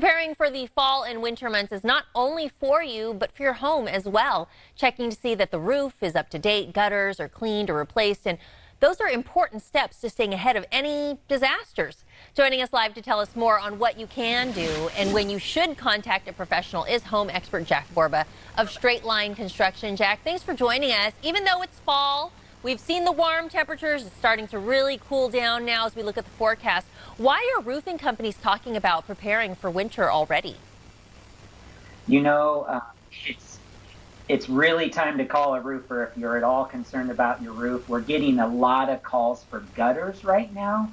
Preparing for the fall and winter months is not only for you, but for your home as well. Checking to see that the roof is up to date, gutters are cleaned or replaced, and those are important steps to staying ahead of any disasters. Joining us live to tell us more on what you can do and when you should contact a professional is home expert Jack Borba of Straight Line Construction. Jack, thanks for joining us. Even though it's fall, we've seen the warm temperatures. It's starting to really cool down now as we look at the forecast. Why are roofing companies talking about preparing for winter already? You know, it's really time to call a roofer if you're at all concerned about your roof. We're getting a lot of calls for gutters right now,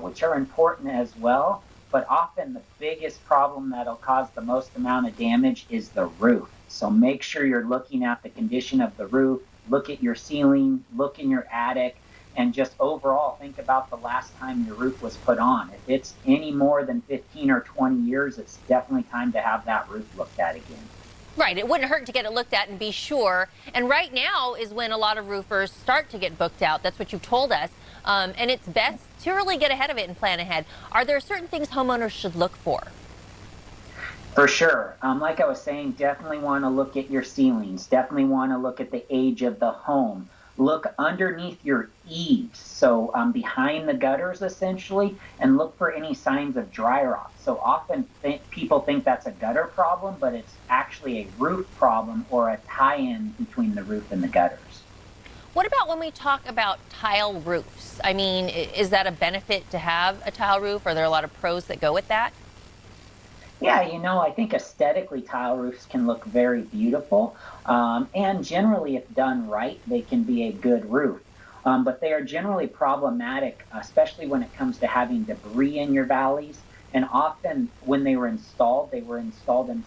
which are important as well. But often the biggest problem that'll cause the most amount of damage is the roof. So make sure you're looking at the condition of the roof, look at your ceiling, look in your attic, and just overall think about the last time your roof was put on. If it's any more than 15 or 20 years, it's definitely time to have that roof looked at again. Right, it wouldn't hurt to get it looked at and be sure. And right now is when a lot of roofers start to get booked out. That's what you've told us. And it's best to really get ahead of it and plan ahead. Are there certain things homeowners should look for? For sure. Like I was saying, definitely want to look at your ceilings. Definitely want to look at the age of the home. Look underneath your eaves, so behind the gutters essentially, and look for any signs of dry rot. So often people think that's a gutter problem, but it's actually a roof problem or a tie-in between the roof and the gutters. What about when we talk about tile roofs? I mean, is that a benefit to have a tile roof? Are there a lot of pros that go with that? Yeah, I think aesthetically tile roofs can look very beautiful, and generally, if done right, they can be a good roof. But they are generally problematic, especially when it comes to having debris in your valleys. And often, when they were installed in,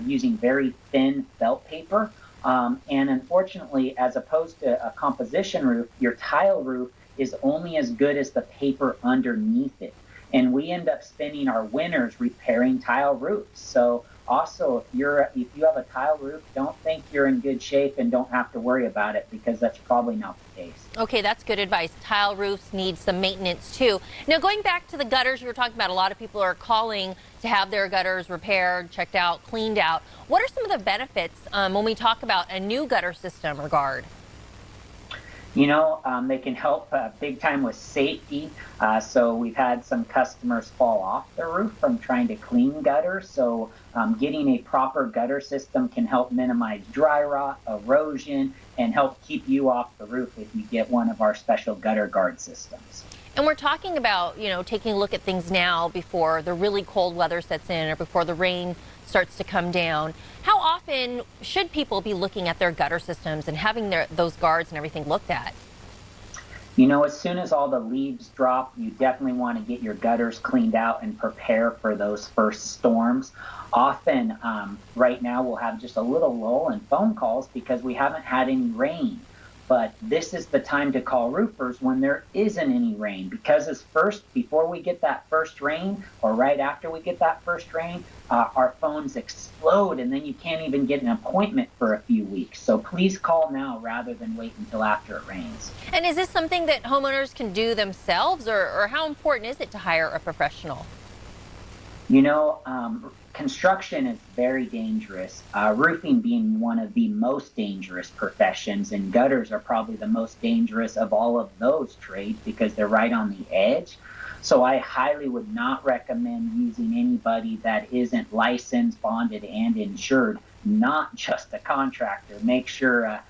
using very thin felt paper. And unfortunately, as opposed to a composition roof, your tile roof is only as good as the paper underneath it. And we end up spending our winters repairing tile roofs. So also, if you have a tile roof, don't think you're in good shape and don't have to worry about it, because that's probably not the case. Okay, that's good advice. Tile roofs need some maintenance too. Now, going back to the gutters you were talking about, a lot of people are calling to have their gutters repaired, checked out, cleaned out. What are some of the benefits when we talk about a new gutter system or guard? They can help big time with safety. So we've had some customers fall off their roof from trying to clean gutters. So getting a proper gutter system can help minimize dry rot, erosion, and help keep you off the roof if you get one of our special gutter guard systems. And we're talking about, taking a look at things now before the really cold weather sets in or before the rain starts to come down. How often should people be looking at their gutter systems and having those guards and everything looked at? As soon as all the leaves drop, you definitely want to get your gutters cleaned out and prepare for those first storms. Often, right now, we'll have just a little lull in phone calls because we haven't had any rain. But this is the time to call roofers when there isn't any rain, because before we get that first rain, or right after we get that first rain, our phones explode, and then you can't even get an appointment for a few weeks. So please call now rather than wait until after it rains. And is this something that homeowners can do themselves, or how important is it to hire a professional? Construction is very dangerous, roofing being one of the most dangerous professions, and gutters are probably the most dangerous of all of those trades because they're right on the edge. So I highly would not recommend using anybody that isn't licensed, bonded, and insured, not just a contractor. Make sure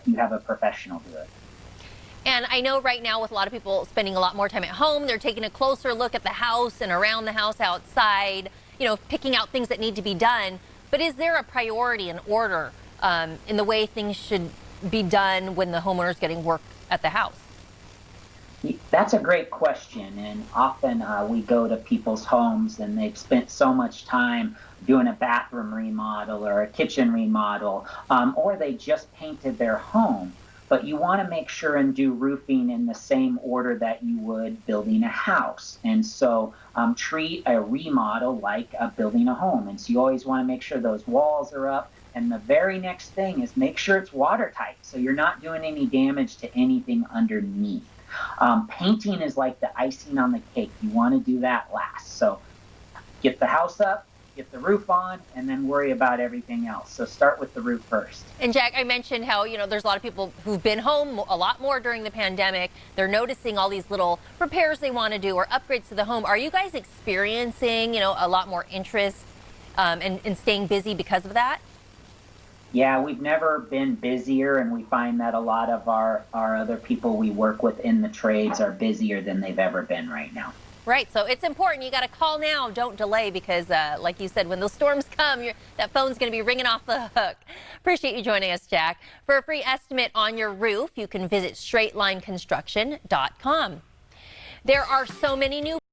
you have a professional do it. And I know right now with a lot of people spending a lot more time at home, they're taking a closer look at the house and around the house outside, picking out things that need to be done. But is there a priority and order in the way things should be done when the homeowner's getting work at the house? That's a great question. And often we go to people's homes and they've spent so much time doing a bathroom remodel or a kitchen remodel, or they just painted their home. But you want to make sure and do roofing in the same order that you would building a house. And so treat a remodel like building a home. And so you always want to make sure those walls are up. And the very next thing is make sure it's watertight, so you're not doing any damage to anything underneath. Painting is like the icing on the cake. You want to do that last. So get the house up, get the roof on, and then worry about everything else. So start with the roof first. And Jack, I mentioned how, there's a lot of people who've been home a lot more during the pandemic. They're noticing all these little repairs they want to do or upgrades to the home. Are you guys experiencing, a lot more interest and staying busy because of that? Yeah, we've never been busier, and we find that a lot of our other people we work with in the trades are busier than they've ever been right now. Right, so it's important. You got to call now. Don't delay because, like you said, when those storms come, that phone's going to be ringing off the hook. Appreciate you joining us, Jack. For a free estimate on your roof, you can visit straightlineconstruction.com. There are so many new